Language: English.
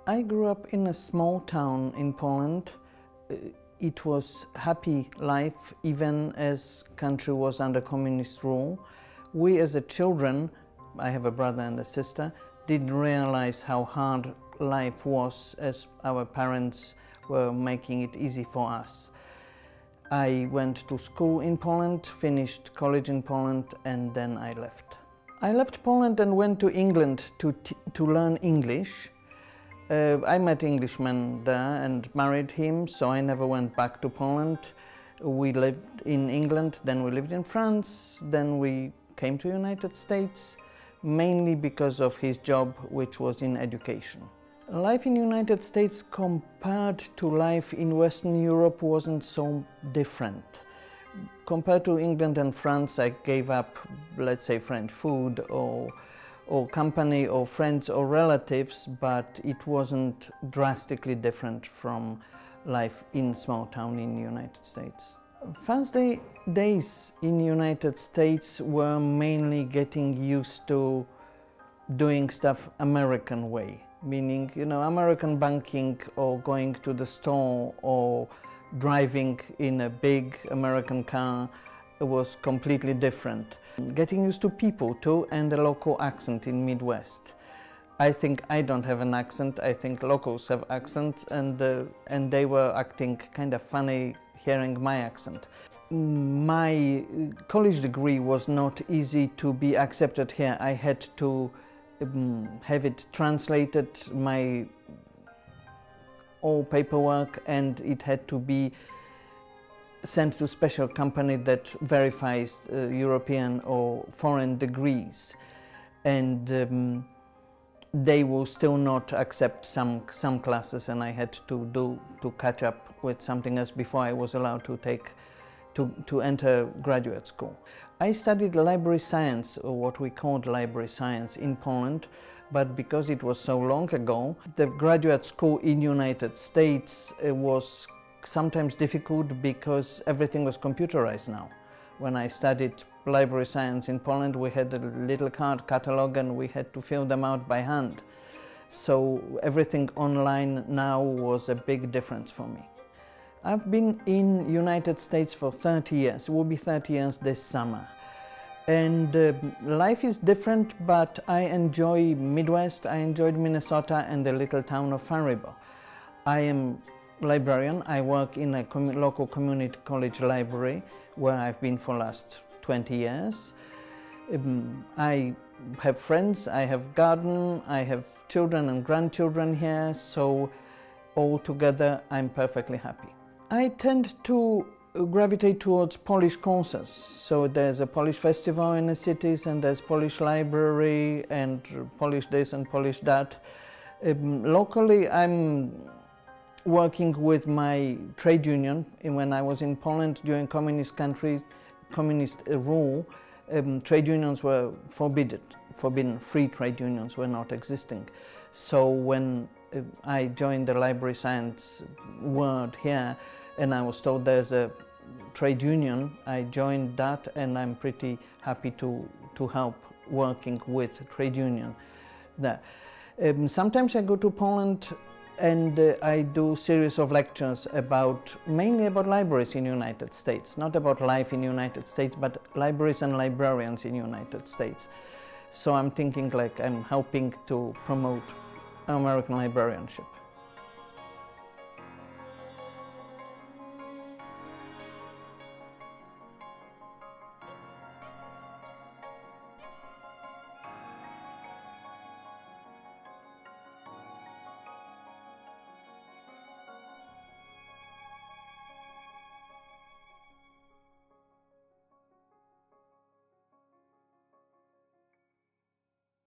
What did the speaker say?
I grew up in a small town in Poland. It was happy life even as country was under communist rule. We as a children, I have a brother and a sister, didn't realize how hard life was as our parents were making it easy for us. I went to school in Poland, finished college in Poland, and then I left. I left Poland and went to England to learn English. I met Englishman there and married him, so I never went back to Poland. We lived in England, then we lived in France, then we came to United States, mainly because of his job, which was in education. Life in United States compared to life in Western Europe wasn't so different. Compared to England and France, I gave up, let's say, French food or company or friends or relatives, but it wasn't drastically different from life in small town in the United States. First days in the United States were mainly getting used to doing stuff American way, meaning, American banking or going to the store or driving in a big American car was completely different. Getting used to people too, and the local accent in Midwest. I think I don't have an accent. I think locals have accents, and they were acting kind of funny hearing my accent. My college degree was not easy to be accepted here. I had to have it translated, my all paperwork, and it had to be sent to a special company that verifies European or foreign degrees, and they will still not accept some classes, and I had to catch up with something else before I was allowed to enter graduate school. I studied library science, or what we called library science, in Poland, but because it was so long ago, the graduate school in United States was sometimes difficult because everything was computerized now. When I studied library science in Poland, we had a little card catalog and we had to fill them out by hand. So everything online now was a big difference for me. I've been in United States for 30 years. It will be 30 years this summer. And life is different, but I enjoy Midwest. I enjoyed Minnesota and the little town of Faribault. I am librarian. I work in a local community college library where I've been for the last 20 years. I have friends, I have garden, I have children and grandchildren here, so altogether I'm perfectly happy. I tend to gravitate towards Polish concerts. So there's a Polish festival in the cities, and there's Polish library and Polish this and Polish that. Locally, I'm working with my trade union. When I was in Poland during communist rule, trade unions were forbidden. Free trade unions were not existing. So when I joined the library science world here, and I was told there's a trade union, I joined that, and I'm pretty happy to help working with trade union there. Sometimes I go to Poland and I do series of lectures mainly about libraries in the United States, not about life in the United States, but libraries and librarians in the United States. So I'm thinking like I'm helping to promote American librarianship.